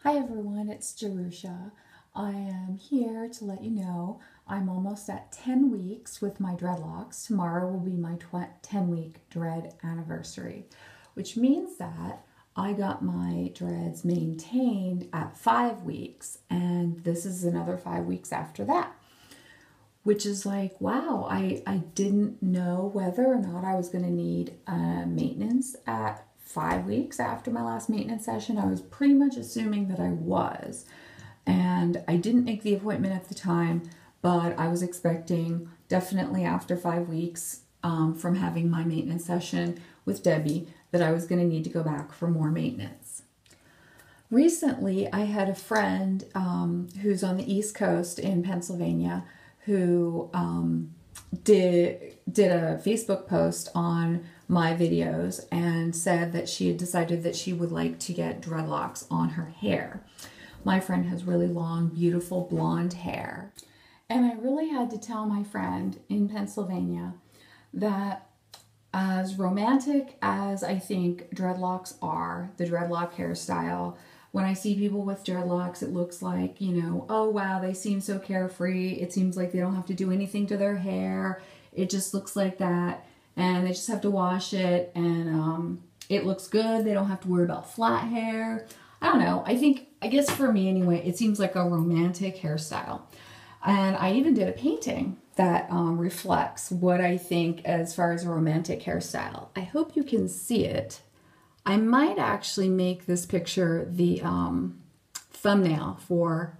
Hi everyone, it's Jerusha. I am here to let you know I'm almost at 10 weeks with my dreadlocks. Tomorrow will be my 10-week dread anniversary, which means that I got my dreads maintained at 5 weeks, and this is another 5 weeks after that. Which is like, wow, I didn't know whether or not I was going to need maintenance at 5 weeks after my last maintenance session. I was pretty much assuming that I was. And I didn't make the appointment at the time, but I was expecting definitely after 5 weeks from having my maintenance session with Debbie that I was going to need to go back for more maintenance. Recently, I had a friend who's on the East Coast in Pennsylvania who did a Facebook post on my videos and said that she had decided that she would like to get dreadlocks on her hair. My friend has really long, beautiful blonde hair. And I really had to tell my friend in Pennsylvania that as romantic as I think dreadlocks are, the dreadlock hairstyle, when I see people with dreadlocks, it looks like, you know, oh wow, they seem so carefree. It seems like they don't have to do anything to their hair. It just looks like that. And they just have to wash it and it looks good. They don't have to worry about flat hair. I don't know. I guess for me anyway, it seems like a romantic hairstyle. And I even did a painting that reflects what I think as far as a romantic hairstyle. I hope you can see it. I might actually make this picture the thumbnail for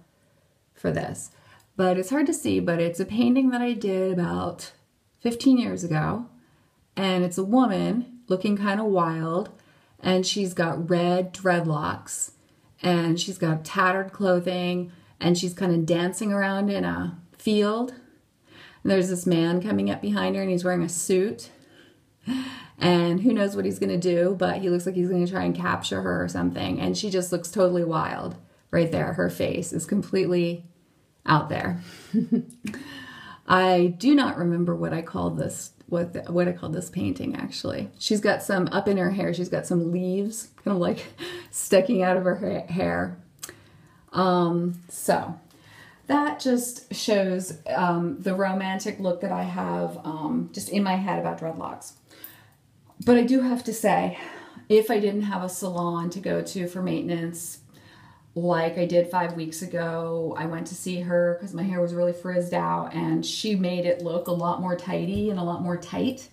this, but it's hard to see, but it's a painting that I did about 15 years ago, and it's a woman looking kind of wild, and she's got red dreadlocks, and she's got tattered clothing, and she's kind of dancing around in a field, and there's this man coming up behind her, and he's wearing a suit. And who knows what he's going to do, but he looks like he's going to try and capture her or something. And she just looks totally wild right there. Her face is completely out there. I do not remember what I called this, what I called this painting actually. She's got some, up in her hair, she's got some leaves kind of like sticking out of her hair. So that just shows the romantic look that I have just in my head about dreadlocks. But I do have to say, if I didn't have a salon to go to for maintenance, like I did 5 weeks ago, I went to see her because my hair was really frizzed out and she made it look a lot more tidy and a lot more tight.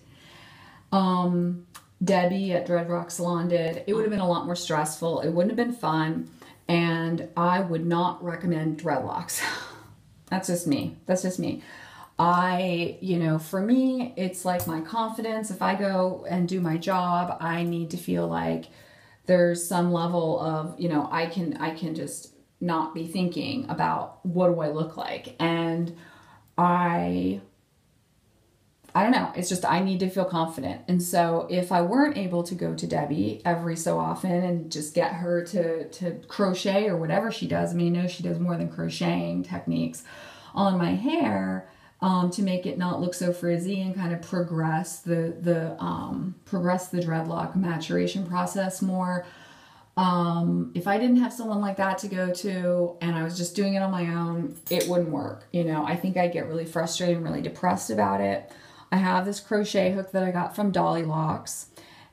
Debbie at Dread Rock Salon did. It would have been a lot more stressful. It wouldn't have been fun. And I would not recommend dreadlocks. That's just me. That's just me. For me, it's like my confidence. If I go and do my job, I need to feel like there's some level of, I can just not be thinking about what do I look like. And I don't know. It's just, I need to feel confident. And so if I weren't able to go to Debbie every so often and just get her to crochet or whatever she does, I mean, she does more than crocheting techniques on my hair, to make it not look so frizzy and kind of progress the dreadlock maturation process more. If I didn't have someone like that to go to and I was just doing it on my own, it wouldn't work. I think I'd get really frustrated and really depressed about it. I have this crochet hook that I got from Dreadlocks,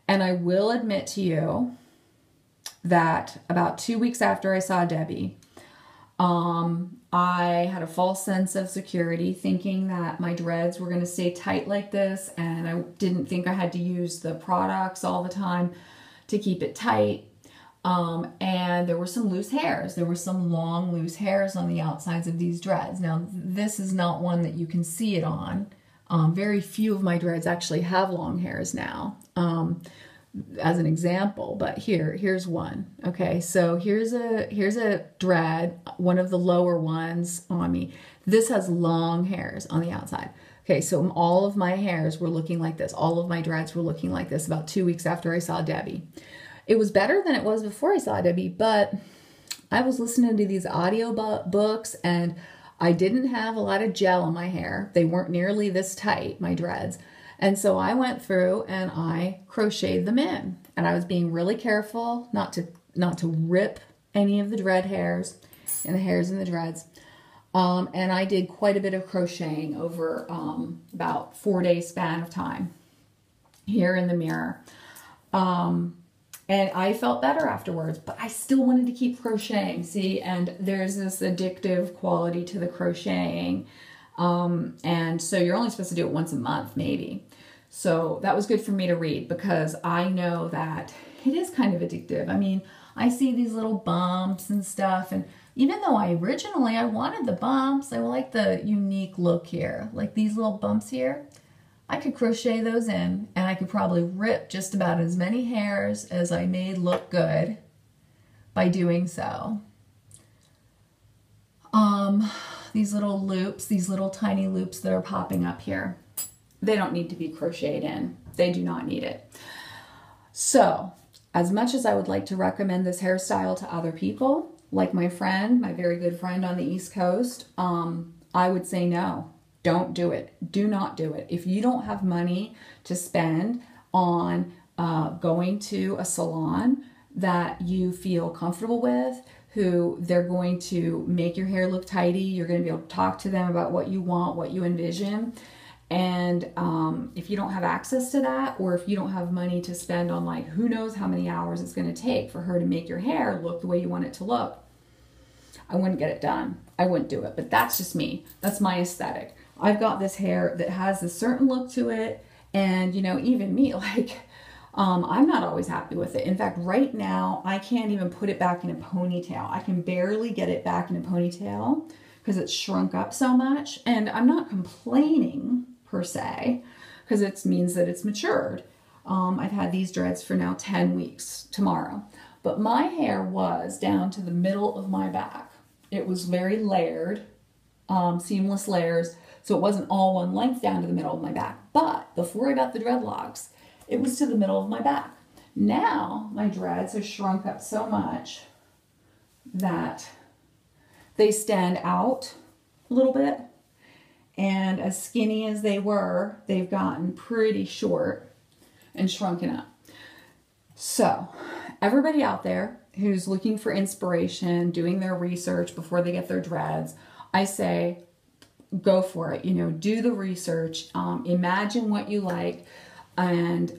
and I will admit to you that about 2 weeks after I saw Debbie, I had a false sense of security thinking that my dreads were going to stay tight like this, and I didn't think I had to use the products all the time to keep it tight. And there were some loose hairs. There were some long loose hairs on the outsides of these dreads. Now, this is not one that you can see it on. Very few of my dreads actually have long hairs now. As an example, but here's one. Okay, so here's a dread, one of the lower ones on me. This has long hairs on the outside. Okay, so all of my hairs were looking like this. All of my dreads were looking like this about 2 weeks after I saw Debbie. It was better than it was before I saw Debbie, but I was listening to these audio books and I didn't have a lot of gel on my hair. They weren't nearly this tight, my dreads. And so I went through and I crocheted them in, and I was being really careful not to rip any of the dread hairs and the hairs in the dreads. And I did quite a bit of crocheting over about 4-day span of time here in the mirror. And I felt better afterwards, but I still wanted to keep crocheting, see? And there's this addictive quality to the crocheting. And so you're only supposed to do it once a month, maybe. So that was good for me to read because I know that it is kind of addictive. I mean, I see these little bumps and stuff, and even though I wanted the bumps, I like the unique look here, like these little bumps here. I could crochet those in, and I could probably rip just about as many hairs as I made look good by doing so. These little loops, these little tiny loops that are popping up here, they don't need to be crocheted in. They do not need it. So, as much as I would like to recommend this hairstyle to other people, like my friend, my very good friend on the East Coast, I would say no. Don't do it. Do not do it. If you don't have money to spend on going to a salon that you feel comfortable with, who they're going to make your hair look tidy, you're going to be able to talk to them about what you want, what you envision. And if you don't have access to that, or if you don't have money to spend on like who knows how many hours it's going to take for her to make your hair look the way you want it to look, I wouldn't get it done. I wouldn't do it. But that's just me. That's my aesthetic. I've got this hair that has a certain look to it. And, you know, even me, like, I'm not always happy with it. In fact, right now, I can't even put it back in a ponytail. I can barely get it back in a ponytail because it's shrunk up so much. And I'm not complaining per se, because it means that it's matured. I've had these dreads for now 10 weeks tomorrow. But my hair was down to the middle of my back. It was very layered, seamless layers. So it wasn't all one length down to the middle of my back. But before I got the dreadlocks, it was to the middle of my back. Now my dreads have shrunk up so much that they stand out a little bit. And as skinny as they were, they've gotten pretty short and shrunken up. So everybody out there who's looking for inspiration, doing their research before they get their dreads, I say, go for it. You know, do the research, imagine what you like. And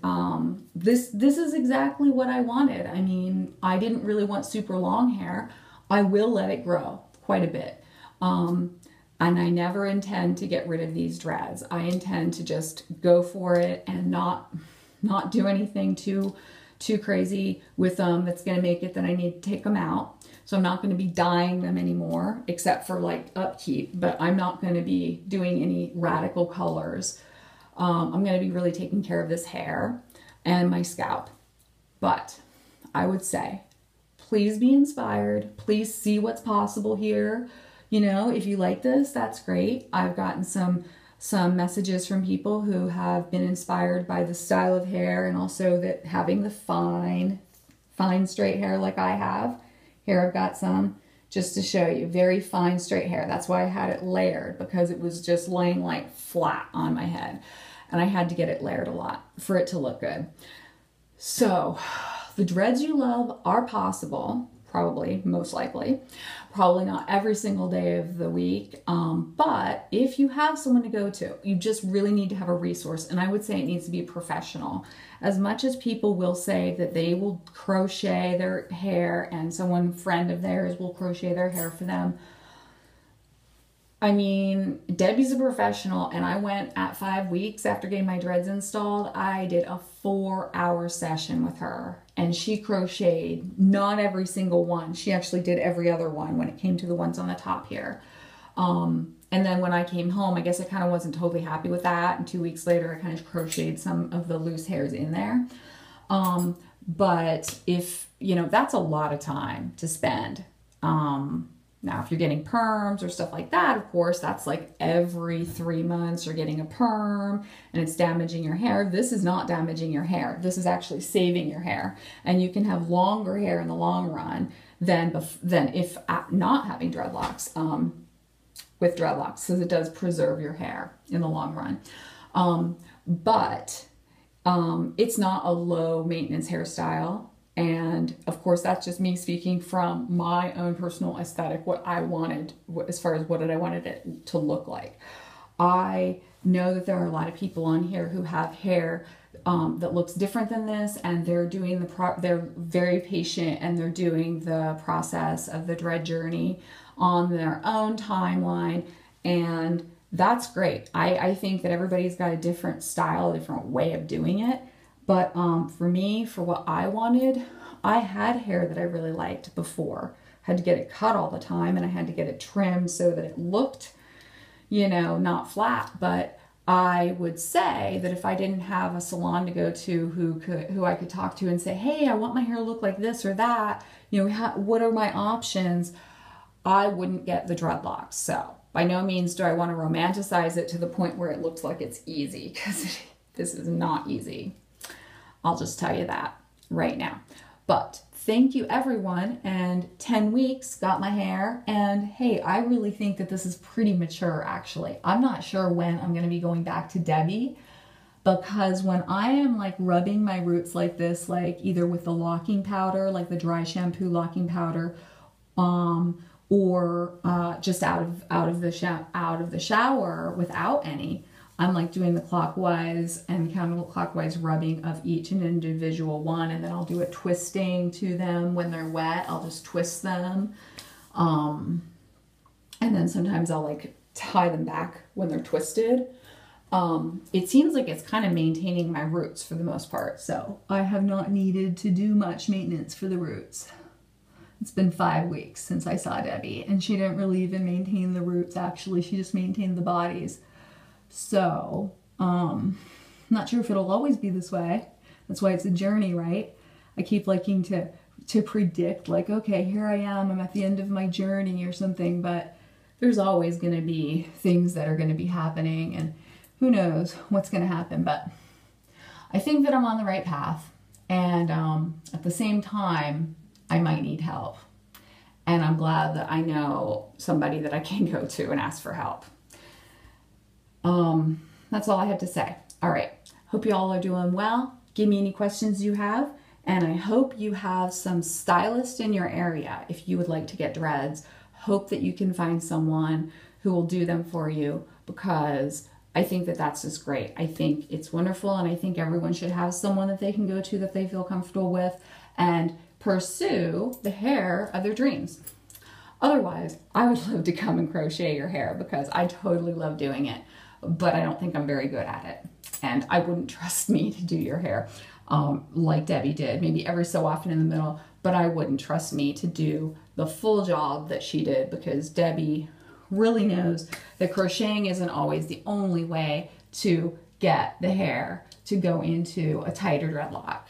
this is exactly what I wanted. I mean, I didn't really want super long hair. I will let it grow quite a bit. And I never intend to get rid of these dreads. I intend to just go for it and not do anything too crazy with them that's going to make it that I need to take them out. So I'm not going to be dyeing them anymore, except for like upkeep, but I'm not going to be doing any radical colors. I'm going to be really taking care of this hair and my scalp. But I would say, please be inspired. Please see what's possible here. You know, if you like this, that's great. I've gotten some messages from people who have been inspired by the style of hair, and also that having the fine straight hair like I have. Here I've got some just to show you, very fine straight hair. That's why I had it layered, because it was just laying like flat on my head. And I had to get it layered a lot for it to look good. So the dreads you love are possible, probably, most likely. Probably not every single day of the week. But if you have someone to go to, you just really need to have a resource. And I would say it needs to be professional. As much as people will say that they will crochet their hair and someone friend of theirs will crochet their hair for them. I mean, Debbie's a professional, and I went at 5 weeks after getting my dreads installed. I did a 4-hour session with her, and she crocheted not every single one. She actually did every other one when it came to the ones on the top here. And then when I came home, I guess I kind of wasn't totally happy with that. And 2 weeks later, I kind of crocheted some of the loose hairs in there. But if, you know, that's a lot of time to spend. Now, if you're getting perms or stuff like that, of course, that's like every 3 months you're getting a perm and it's damaging your hair. This is not damaging your hair. This is actually saving your hair. And you can have longer hair in the long run than if not having dreadlocks, with dreadlocks, because it does preserve your hair in the long run. But it's not a low maintenance hairstyle. And of course, that's just me speaking from my own personal aesthetic, what I wanted, as far as what I wanted it to look like. I know that there are a lot of people on here who have hair that looks different than this, and they're doing they're very patient, and they're doing the process of the dread journey on their own timeline, and that's great. I think that everybody's got a different style, a different way of doing it. But for me, for what I wanted, I had hair that I really liked before. I had to get it cut all the time, and I had to get it trimmed so that it looked, you know, not flat. But I would say that if I didn't have a salon to go to who I could talk to and say, hey, I want my hair to look like this or that, you know, what are my options? I wouldn't get the dreadlocks. So by no means do I want to romanticize it to the point where it looks like it's easy, because this is not easy. I'll just tell you that right now. But thank you, everyone. And 10 weeks, got my hair. And hey, I really think that this is pretty mature, actually. I'm not sure when I'm going to be going back to Debbie, because when I am like rubbing my roots like this, like either with the locking powder, like the dry shampoo locking powder, or just out of the shower without any, I'm like doing the clockwise and counterclockwise rubbing of each and individual one, and then I'll do a twisting to them when they're wet. I'll just twist them, and then sometimes I'll like tie them back when they're twisted. It seems like it's kind of maintaining my roots for the most part, so I have not needed to do much maintenance for the roots. It's been 5 weeks since I saw Debbie, and she didn't really even maintain the roots, actually. She just maintained the bodies. So, not sure if it'll always be this way. That's why it's a journey, right? I keep liking to predict, like, okay, here I am, I'm at the end of my journey or something, but there's always going to be things that are going to be happening, and who knows what's going to happen. But I think that I'm on the right path, and at the same time, I might need help. And I'm glad that I know somebody that I can go to and ask for help. That's all I have to say. All right. Hope you all are doing well. Give me any questions you have. And I hope you have some stylists in your area. If you would like to get dreads, hope that you can find someone who will do them for you, because I think that that's just great. I think it's wonderful. And I think everyone should have someone that they can go to that they feel comfortable with and pursue the hair of their dreams. Otherwise, I would love to come and crochet your hair, because I totally love doing it, but I don't think I'm very good at it. And I wouldn't trust me to do your hair like Debbie did, maybe every so often in the middle, but I wouldn't trust me to do the full job that she did, because Debbie really knows that crocheting isn't always the only way to get the hair to go into a tighter dreadlock.